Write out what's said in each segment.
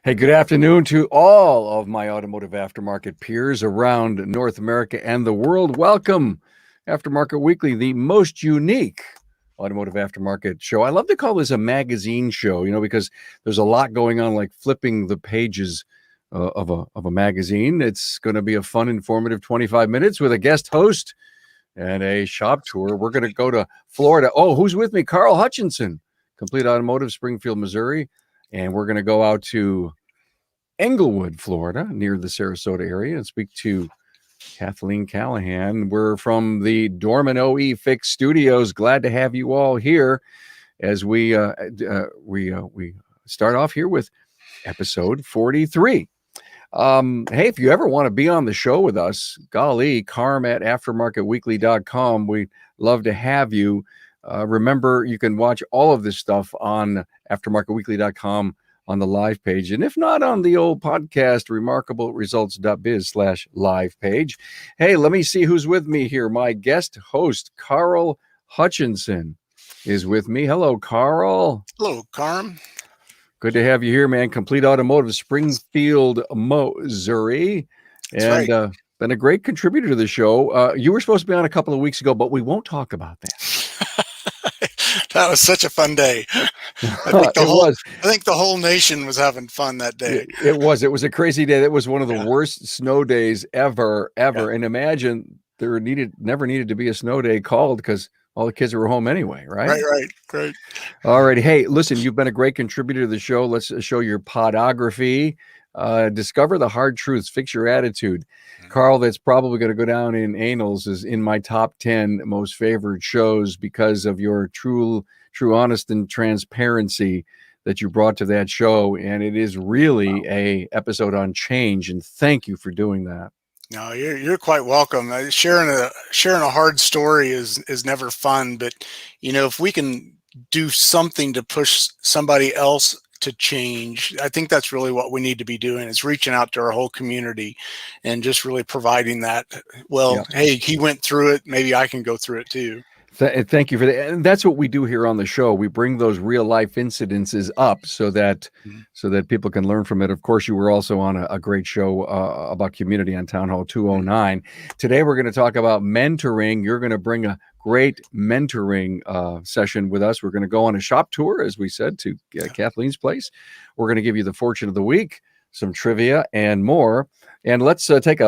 Hey, good afternoon to all of my automotive aftermarket peers around North America and the world. Welcome, Aftermarket Weekly, the most unique automotive aftermarket show. I love to call this a magazine show, because there's a lot going on, like flipping the pages of a magazine. It's going to be a fun, informative 25 minutes with a guest host and a shop tour. We're going to go to Florida. Oh, who's with me? Carl Hutchinson, Complete Automotive, Springfield, Missouri. And we're going to go out to Englewood, Florida, near the Sarasota area, and speak to Kathleen Callahan. We're from the Dorman OE Fix Studios. Glad to have you all here as we start off here with episode 43. Hey, if you ever want to be on the show with us, golly, Carm at aftermarketweekly.com. We'd love to have you. Remember, you can watch all of this stuff on aftermarketweekly.com on the live page. And if not, on the old podcast, remarkableresults.biz/live page. Hey, let me see who's with me here. My guest host, Carl Hutchinson, is with me. Hello, Carl. Hello, Carm. Good to have you here, man. Complete Automotive, Springfield, Missouri. And right. Been a great contributor to the show. You were supposed to be on a couple of weeks ago, but we won't talk about that. That was such a fun day. I think the whole nation was having fun that day. It was a crazy day. That was one of the worst snow days ever. Yeah. And imagine there never needed to be a snow day called because all the kids were home anyway, right? Right. Great. All right. Hey, listen, you've been a great contributor to the show. Let's show your podography. Discover the hard truths, fix your attitude. Carl, that's probably going to go down in annals as in my top 10 most favored shows because of your true honest and transparency that you brought to that show. And it is really a episode on change. And thank you for doing that. No, you're quite welcome. Sharing a hard story is never fun, but if we can do something to push somebody else to change, I think that's really what we need to be doing, is reaching out to our whole community and just really providing that. Hey, he went through it. Maybe I can go through it too. Thank you for that. And that's what we do here on the show. We bring those real life incidences up so that people can learn from it. Of course, you were also on a great show about community on Town Hall 209. Today, we're going to talk about mentoring. You're going to bring a great mentoring session with us. We're going to go on a shop tour, as we said, to Kathleen's place. We're going to give you the fortune of the week, some trivia, and more. And let's take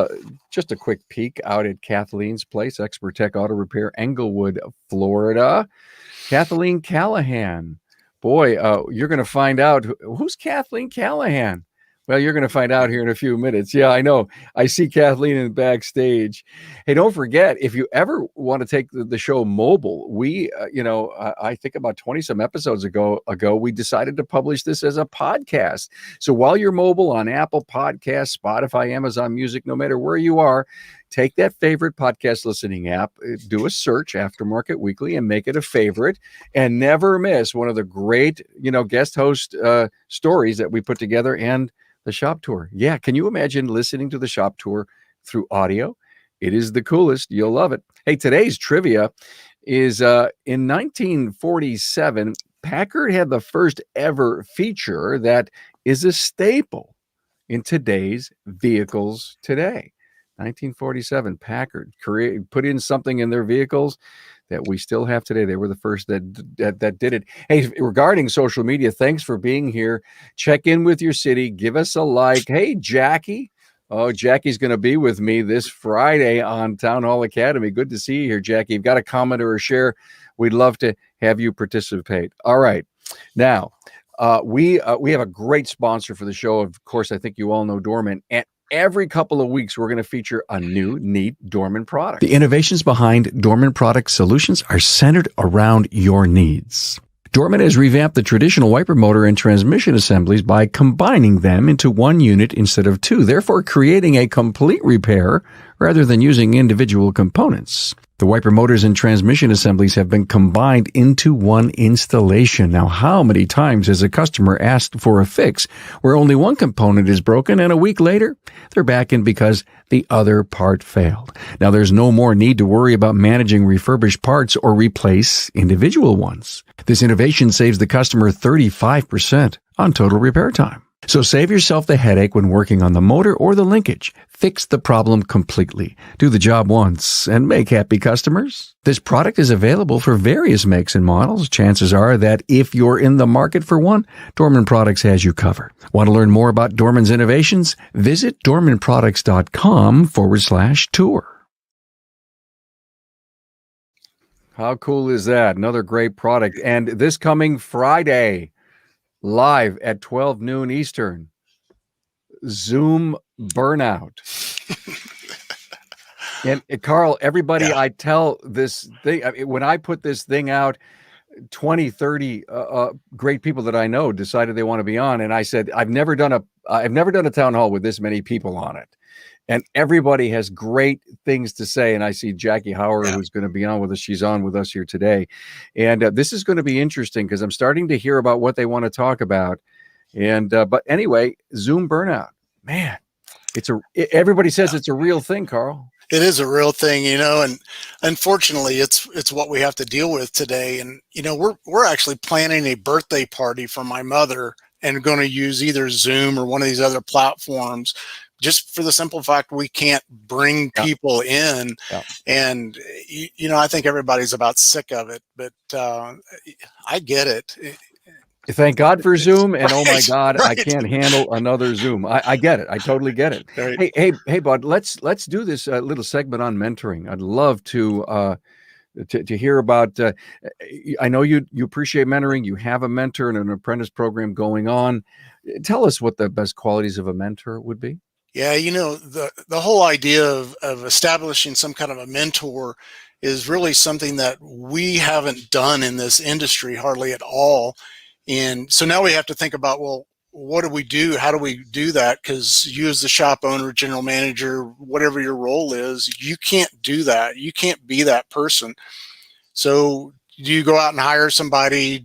just a quick peek out at Kathleen's place, Expert Tech Auto Repair, Englewood, Florida. Kathleen Callahan. Boy, you're going to find out who's Kathleen Callahan. Well, you're going to find out here in a few minutes. Yeah, I know. I see Kathleen in the backstage. Hey, don't forget, if you ever want to take the show mobile, we, I think about 20 some episodes ago, we decided to publish this as a podcast. So while you're mobile on Apple Podcasts, Spotify, Amazon Music, no matter where you are, take that favorite podcast listening app, do a search, Aftermarket Weekly, and make it a favorite, and never miss one of the great, guest host stories that we put together and the shop tour. Yeah. Can you imagine listening to the shop tour through audio? It is the coolest. You'll love it. Hey, today's trivia is in 1947, Packard had the first ever feature that is a staple in today's vehicles today. 1947, Packard put in something in their vehicles that we still have today. They were the first that did it. Hey, regarding social media, thanks for being here. Check in with your city. Give us a like. Hey, Jackie. Oh, Jackie's going to be with me this Friday on Town Hall Academy. Good to see you here, Jackie. You've got a comment or a share. We'd love to have you participate. All right. Now, we have a great sponsor for the show. Of course, I think you all know Dorman. And every couple of weeks, we're going to feature a new, neat Dorman product. The innovations behind Dorman product solutions are centered around your needs. Dorman has revamped the traditional wiper motor and transmission assemblies by combining them into one unit instead of two, therefore creating a complete repair rather than using individual components. The wiper motors and transmission assemblies have been combined into one installation. Now, how many times has a customer asked for a fix where only one component is broken and a week later they're back in because the other part failed? Now, there's no more need to worry about managing refurbished parts or replace individual ones. This innovation saves the customer 35% on total repair time. So save yourself the headache when working on the motor or the linkage. Fix the problem completely. Do the job once and make happy customers. This product is available for various makes and models. Chances are that if you're in the market for one, Dorman Products has you covered. Want to learn more about Dorman's innovations? Visit dormanproducts.com/tour. How cool is that? Another great product. And this coming Friday, live at 12 noon Eastern, Zoom Burnout. And Carl, everybody, Yeah. I tell this thing, when I put this thing out, 20, 30 great people that I know decided they want to be on. And I said, I've never done a town hall with this many people on it. And everybody has great things to say. And I see Jackie Howard, who's going to be on with us. She's on with us here today. And this is going to be interesting because I'm starting to hear about what they want to talk about. And but anyway, Zoom Burnout, man, everybody says it's a real thing, Carl. It is a real thing, and unfortunately it's what we have to deal with today. And, we're actually planning a birthday party for my mother and going to use either Zoom or one of these other platforms, just for the simple fact we can't bring people in. Yeah. And, I think everybody's about sick of it, but I get it. Thank God for Zoom, and oh my God, right. I can't handle another Zoom. I get it. I totally get it. Right. Hey, bud, let's do this little segment on mentoring. I'd love to hear about. I know you appreciate mentoring. You have a mentor and an apprentice program going on. Tell us what the best qualities of a mentor would be. Yeah, the whole idea of establishing some kind of a mentor is really something that we haven't done in this industry hardly at all. And so now we have to think about, well, what do we do? How do we do that? Because you as the shop owner, general manager, whatever your role is, you can't do that. You can't be that person. So do you go out and hire somebody?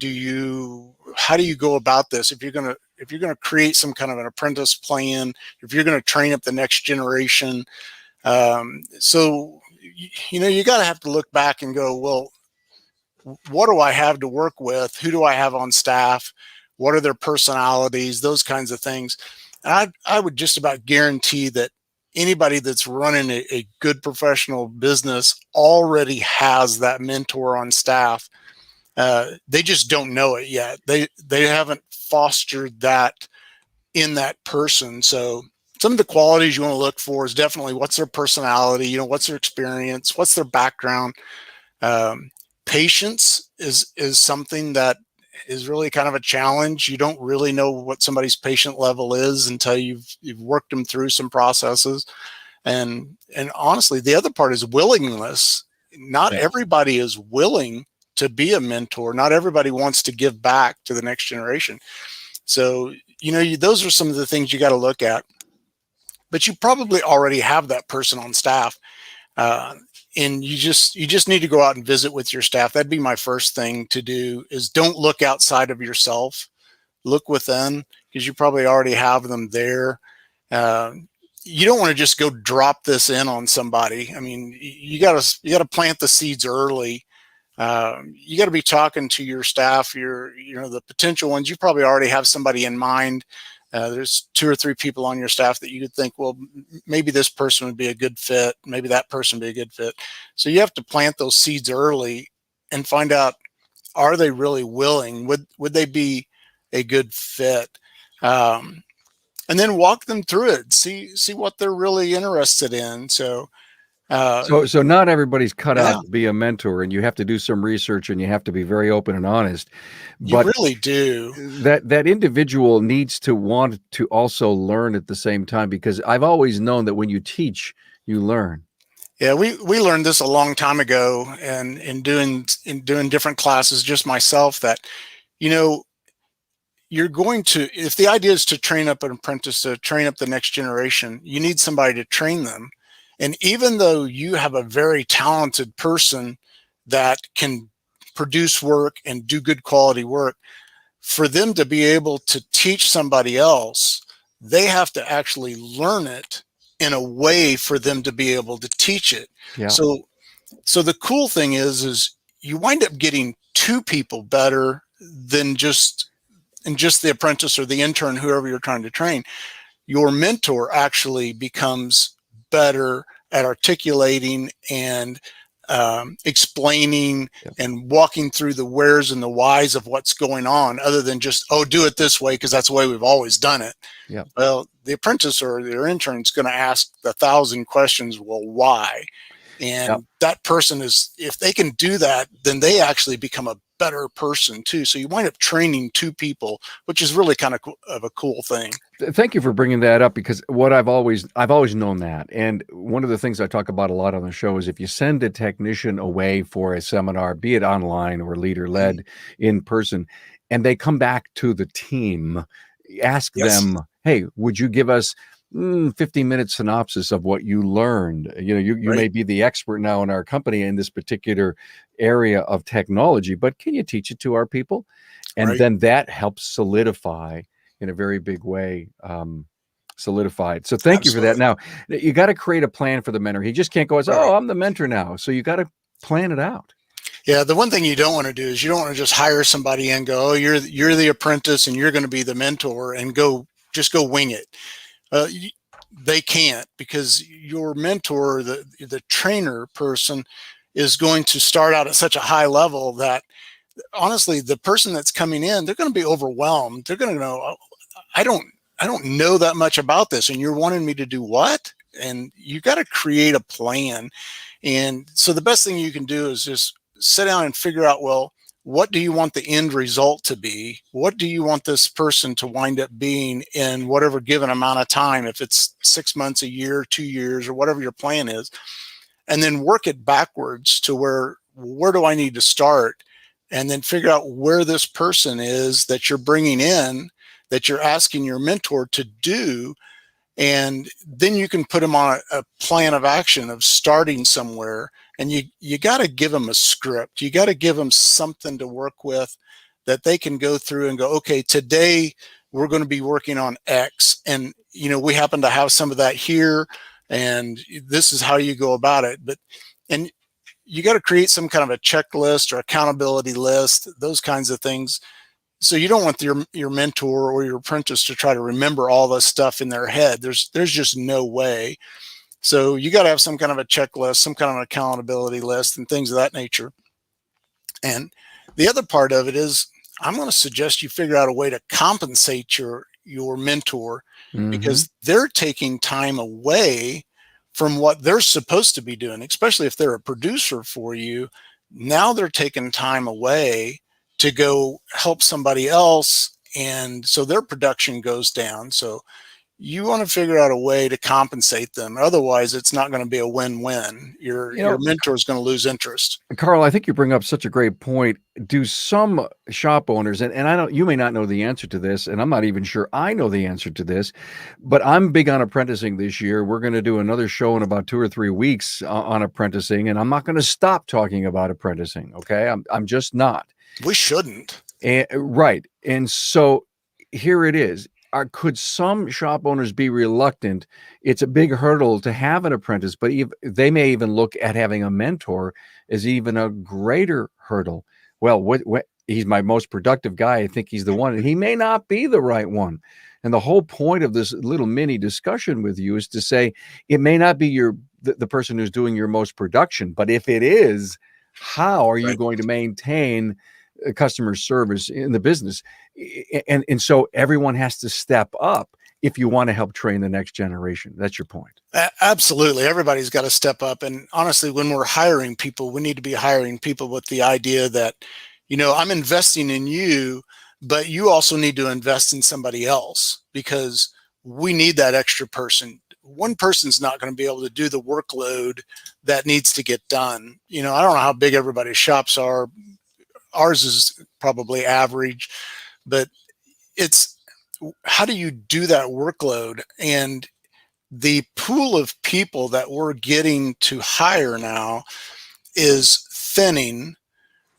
How do you go about this? If you're going to create some kind of an apprentice plan, if you're going to train up the next generation, so you got to have to look back and go, well, what do I have to work with? Who do I have on staff? What are their personalities? Those kinds of things. And I would just about guarantee that anybody that's running a good professional business already has that mentor on staff. They just don't know it yet. They haven't fostered that in that person. So some of the qualities you want to look for is definitely what's their personality, what's their experience, what's their background. Patience is something that is really kind of a challenge. You don't really know what somebody's patient level is until you've worked them through some processes. And honestly, the other part is willingness. Not everybody is willing to be a mentor. Not everybody wants to give back to the next generation. So, those are some of the things you got to look at. But you probably already have that person on staff. And you just need to go out and visit with your staff. That'd be my first thing to do, is don't look outside of yourself. Look within, because you probably already have them there. You don't want to just go drop this in on somebody. I mean, you gotta plant the seeds early. You got to be talking to your staff, the potential ones. You probably already have somebody in mind. There's 2 or 3 people on your staff that you could think, well, maybe this person would be a good fit. Maybe that person would be a good fit. So you have to plant those seeds early and find out, are they really willing? Would they be a good fit? And then walk them through it. See what they're really interested in. So not everybody's cut out to be a mentor, and you have to do some research, and you have to be very open and honest. But you really do. That individual needs to want to also learn at the same time, because I've always known that when you teach, you learn. Yeah, we learned this a long time ago, and in doing different classes, just myself, that you're going to, if the idea is to train up an apprentice, to train up the next generation, you need somebody to train them. And even though you have a very talented person that can produce work and do good quality work, for them to be able to teach somebody else, they have to actually learn it in a way for them to be able to teach it. Yeah. So the cool thing is you wind up getting 2 people better than just and just the apprentice or the intern, whoever you're trying to train, your mentor actually becomes better at articulating and explaining Yep. and walking through the wheres and the whys of what's going on, other than just, oh, do it this way because that's the way we've always done it. Yep. Well, the apprentice or their intern is going to ask 1,000 questions. Well, why? Yep. And that person is, if they can do that, then they actually become a better person too. So you wind up training two people, which is really kind of a cool thing. Thank you for bringing that up, because what I've always known that. And one of the things I talk about a lot on the show is if you send a technician away for a seminar, be it online or leader led in person, and they come back to the team, ask them, hey, would you give us 15-minute synopsis of what you learned? You may be the expert now in our company in this particular area of technology, but can you teach it to our people? And then that helps solidify in a very big way, solidified. So thank you for that. Now, you got to create a plan for the mentor. He just can't go as, oh, I'm the mentor now. So you got to plan it out. Yeah, the one thing you don't want to do is you don't want to just hire somebody and go, oh, you're the apprentice and you're going to be the mentor, and just go wing it. They can't, because your mentor, the trainer person, is going to start out at such a high level that honestly, the person that's coming in, they're going to be overwhelmed. They're going to know, oh, I don't know that much about this, and you're wanting me to do what? And you got to create a plan. And so the best thing you can do is just sit down and figure out, well, what do you want the end result to be? What do you want this person to wind up being in whatever given amount of time, if it's 6 months, a year, 2 years, or whatever your plan is, and then work it backwards to where do I need to start? And then figure out where this person is that you're bringing in, that you're asking your mentor to do. And then you can put them on a plan of action of starting somewhere. And you got to give them a script. You got to give them something to work with that they can go through and go, okay, today we're going to be working on X. And, we happen to have some of that here. And this is how you go about it. And you got to create some kind of a checklist or accountability list, those kinds of things. So you don't want your mentor or your apprentice to try to remember all this stuff in their head. There's just no way. So you got to have some kind of a checklist, some kind of an accountability list, and things of that nature. And the other part of it is, I'm going to suggest you figure out a way to compensate your mentor, because they're taking time away from what they're supposed to be doing, especially if they're a producer for you. Now they're taking time away to go help somebody else, and so their production goes down. So you want to figure out a way to compensate them. Otherwise, it's not going to be a win-win. Your mentor is going to lose interest. Carl, I think you bring up such a great point. Do some shop owners, and you may not know the answer to this, and I'm not even sure I know the answer to this, but I'm big on apprenticing this year. We're going to do another show in about 2 or 3 weeks on apprenticing, and I'm not going to stop talking about apprenticing. Okay. I'm just not. We shouldn't. Right. And so here it is. Could some shop owners be reluctant? It's a big hurdle to have an apprentice, but they may even look at having a mentor as even a greater hurdle. Well, what he's my most productive guy. I think he's the one, and he may not be the right one. And the whole point of this little mini discussion with you is to say it may not be the person who's doing your most production, but if it is, how are you going to maintain customer service in the business? And so everyone has to step up if you want to help train the next generation. That's your point. Absolutely. Everybody's got to step up. And honestly, when we're hiring people, we need to be hiring people with the idea that, I'm investing in you, but you also need to invest in somebody else, because we need that extra person. One person's not going to be able to do the workload that needs to get done. I don't know how big everybody's shops are. Ours is probably average, but it's how do you do that workload? And the pool of people that we're getting to hire now is thinning,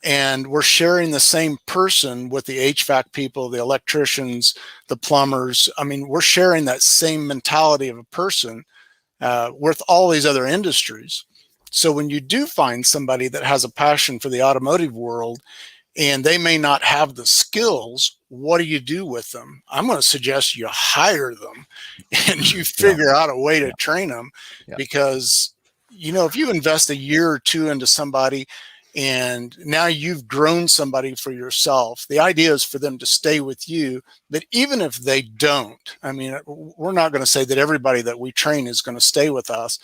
and we're sharing the same person with the HVAC people, the electricians, the plumbers. I mean, we're sharing that same mentality of a person with all these other industries. So when you do find somebody that has a passion for the automotive world, and they may not have the skills. What do you do with them? I'm going to suggest you hire them and you figure out a way to train them, because, you know, if you invest a year or two into somebody and now you've grown somebody for yourself, the idea is for them to stay with you. But even if they don't, I mean, we're not going to say that everybody that we train is going to stay with us.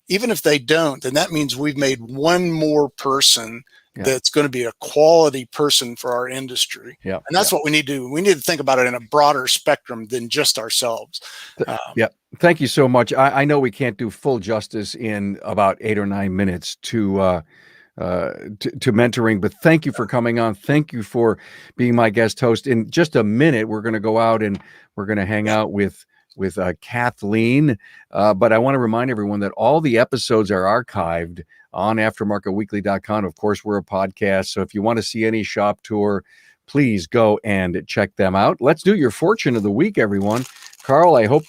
Even if they don't, then that means we've made one more person that's going to be a quality person for our industry. And that's what we need to do. We need to think about it in a broader spectrum than just ourselves. Thank you so much. I know we can't do full justice in about 8 or 9 minutes to mentoring, but thank you for coming on. Thank you for being my guest host. In just a minute, we're going to go out and we're going to hang out with Kathleen. But I want to remind everyone that all the episodes are archived on aftermarketweekly.com. Of course, we're a podcast, so if you want to see any shop tour, please go and check them out. Let's do your fortune of the week, everyone. Carl, I hope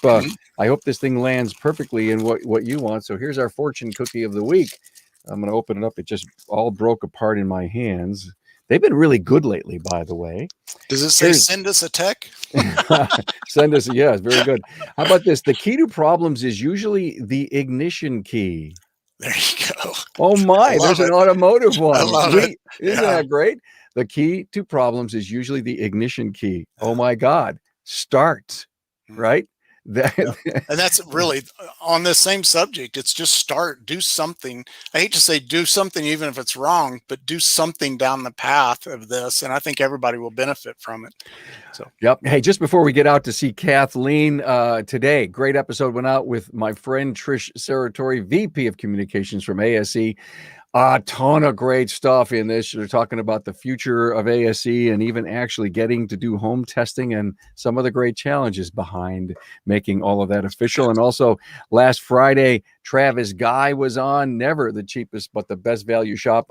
this thing lands perfectly in what you want. So here's our fortune cookie of the week. I'm going to open it up. It just all broke apart in my hands. They've been really good lately, by the way. Does it say send us a tech? Send us, yeah, it's very good. How about this? The key to problems is usually the ignition key. There you go. Oh my, there's an automotive one. I love it. Isn't that great? The key to problems is usually the ignition key. Oh my God. Start, right? And that's really on the same subject. It's just start, do something. I hate to say do something even if it's wrong, but do something down the path of this, and I think everybody will benefit from it. So Hey, just before we get out to see Kathleen today, great episode went out with my friend Trish Saratori, VP of Communications from ASE. A ton of great stuff in this. They're talking about the future of ASE and even actually getting to do home testing and some of the great challenges behind making all of that official. And also last Friday, Travis Guy was on. Never the cheapest, but the best value shop.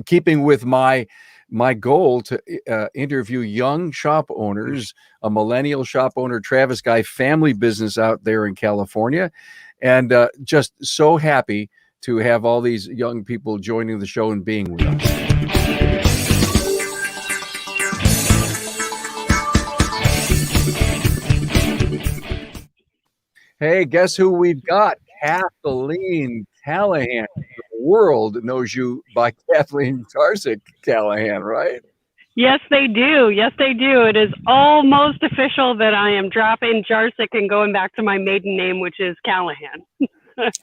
Keeping with my goal to interview young shop owners, a millennial shop owner, Travis Guy, family business out there in California. And just so happy to have all these young people joining the show and being with us. Hey, guess who we've got? Kathleen Callahan. The world knows you by Kathleen Tarsick Callahan, right? Yes, they do. Yes, they do. It is almost official that I am dropping Jarsick and going back to my maiden name, which is Callahan.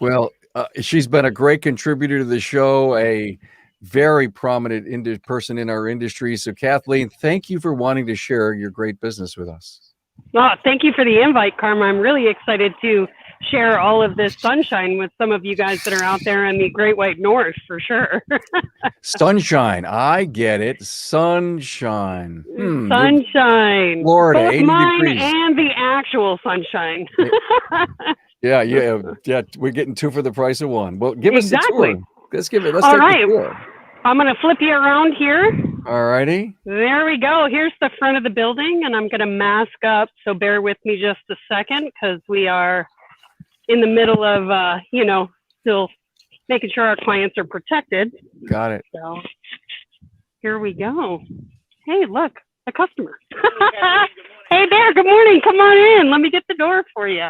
Well, she's been a great contributor to the show, a very prominent person in our industry. So, Kathleen, thank you for wanting to share your great business with us. Oh, thank you for the invite, Karma. I'm really excited to share all of this sunshine with some of you guys that are out there in the Great White North, for sure. Sunshine. I get it. Sunshine. Sunshine. Florida, both 80 mine degrees. And the actual sunshine. Yeah. We're getting two for the price of one. Well, give us the tour. Let's take the tour. I'm going to flip you around here. All righty. There we go. Here's the front of the building, and I'm going to mask up. So bear with me just a second, because we are in the middle of, still making sure our clients are protected. Got it. So here we go. Hey, look, a customer. Hey there. Good morning. Come on in. Let me get the door for you.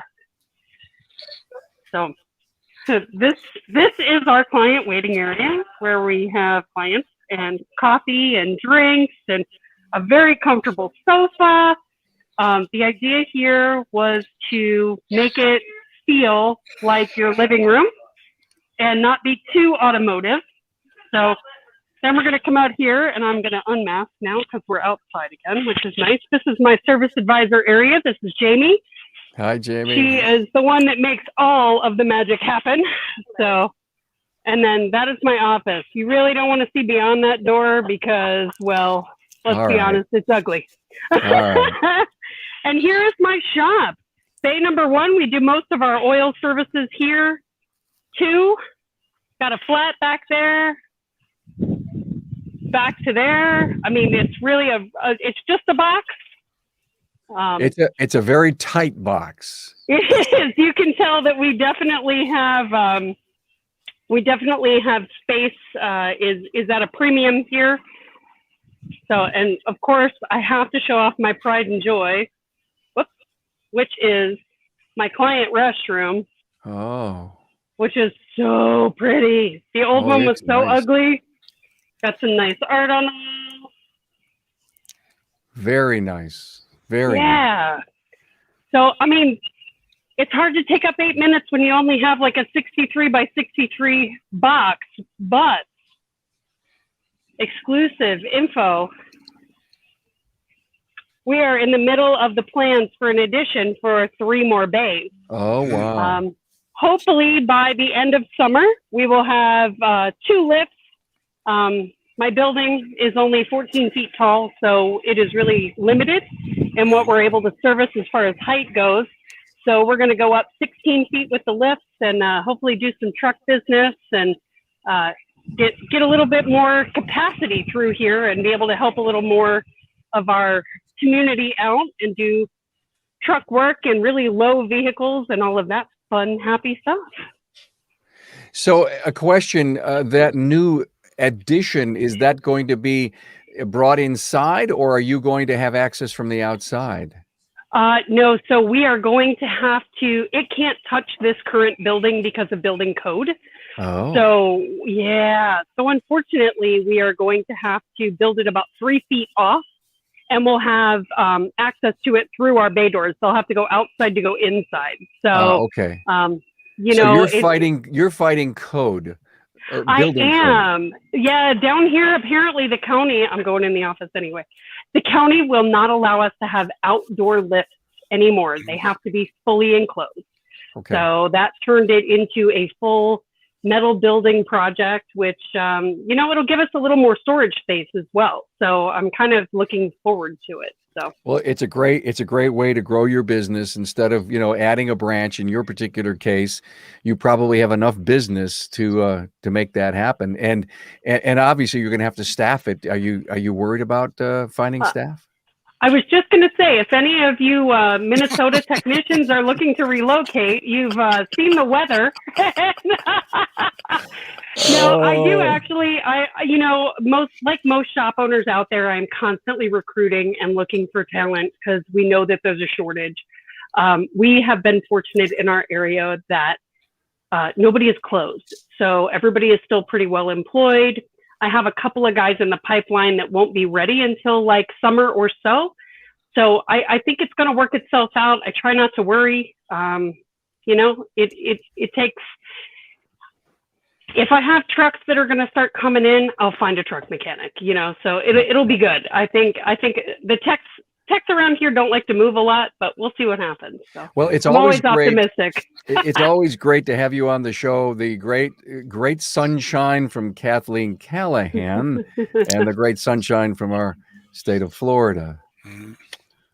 So this is our client waiting area, where we have clients and coffee and drinks and a very comfortable sofa. The idea here was to make it feel like your living room and not be too automotive. So then we're going to come out here, and I'm going to unmask now because we're outside again, which is nice. This is my service advisor area. This is Jamie. Hi, Jamie. She is the one that makes all of the magic happen. So, and then that is my office. You really don't want to see beyond that door because, well, let's be honest, it's ugly. All right. And here is my shop. Bay number 1, we do most of our oil services here. 2, got a flat back there, back to there. I mean, it's really it's just a box. It's a very tight box. It is. You can tell that we definitely have space. Is at a premium here. So, and of course, I have to show off my pride and joy, which is my client restroom, Oh, which is so pretty. The old one was it's so nice. ugly. Got some nice art on the wall. Very nice. Very nice. Yeah. So, I mean, it's hard to take up 8 minutes when you only have like a 63 by 63 box, but exclusive info. We are in the middle of the plans for an addition for 3 more bays. Oh, wow. Hopefully by the end of summer, we will have 2 lifts. My building is only 14 feet tall, so it is really limited in what we're able to service as far as height goes. So we're going to go up 16 feet with the lifts and hopefully do some truck business and get a little bit more capacity through here and be able to help a little more of our community out and do truck work and really low vehicles and all of that fun, happy stuff. So a question, that new addition, is that going to be brought inside, or are you going to have access from the outside? No, so we are going to have to, it can't touch this current building because of building code. Oh. So, yeah. So unfortunately, we are going to have to build it about 3 feet off, and we'll have access to it through our bay doors. They'll have to go outside to go inside. So, okay. You so know, you're fighting code. I am. Code. Yeah, down here, apparently the county, I'm going in the office anyway. The county will not allow us to have outdoor lifts anymore. They have to be fully enclosed. Okay. So that turned it into a full metal building project, which, you know, it'll give us a little more storage space as well. So I'm kind of looking forward to it. So, well, it's a great way to grow your business. Instead of, adding a branch. In your particular case, you probably have enough business to make that happen. And obviously you're going to have to staff it. Are you worried about finding staff? I was just going to say, if any of you Minnesota technicians are looking to relocate, you've seen the weather. No, I do actually. Most shop owners out there, I'm constantly recruiting and looking for talent because we know that there's a shortage. We have been fortunate in our area that nobody is closed. So everybody is still pretty well employed. I have a couple of guys in the pipeline that won't be ready until like summer or so. So I think it's going to work itself out. I try not to worry. It takes, if I have trucks that are going to start coming in, I'll find a truck mechanic, so it'll be good. I think the techs around here don't like to move a lot, but we'll see what happens. So well, it's I'm always great. Optimistic. It's always great to have you on the show. The great sunshine from Kathleen Callahan and the great sunshine from our state of Florida.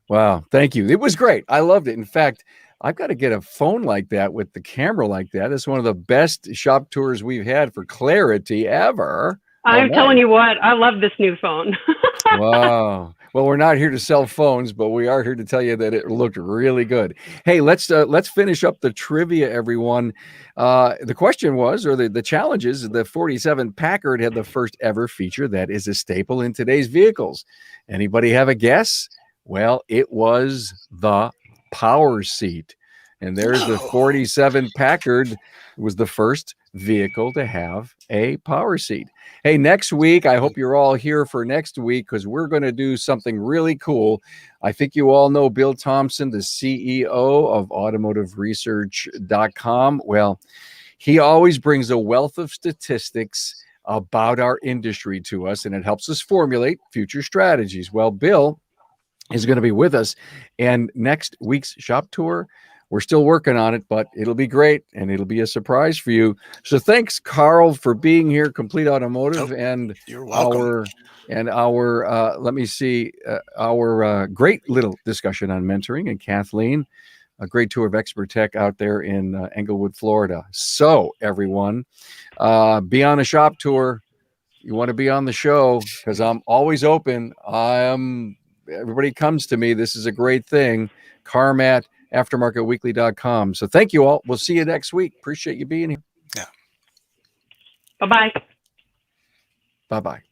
Wow. Thank you. It was great. I loved it. In fact, I've got to get a phone like that with the camera like that. It's one of the best shop tours we've had for clarity ever. I'm telling you what, I love this new phone. Wow. Well, we're not here to sell phones, but we are here to tell you that it looked really good. Hey, let's finish up the trivia, everyone. The question was, or the challenge is, the 47 Packard had the first ever feature that is a staple in today's vehicles. Anybody have a guess? Well, it was the power seat. And there's the 47 Packard. It was the first vehicle to have a power seat. Hey, next week, I hope you're all here for next week, because we're going to do something really cool. I think you all know Bill Thompson, the CEO of automotiveresearch.com. Well, he always brings a wealth of statistics about our industry to us, and it helps us formulate future strategies. Well, Bill is going to be with us, and next week's shop tour, we're still working on it, but it'll be great, and it'll be a surprise for you. So thanks, Carl, for being here, Complete Automotive, and you're welcome. our great little discussion on mentoring, and Kathleen, a great tour of Expert Tech out there in Englewood, Florida. So everyone, be on a shop tour. You want to be on the show, because I'm always open. Everybody comes to me. This is a great thing. Carmat, aftermarketweekly.com. So thank you all. We'll see you next week. Appreciate you being here. Yeah. Bye-bye. Bye-bye.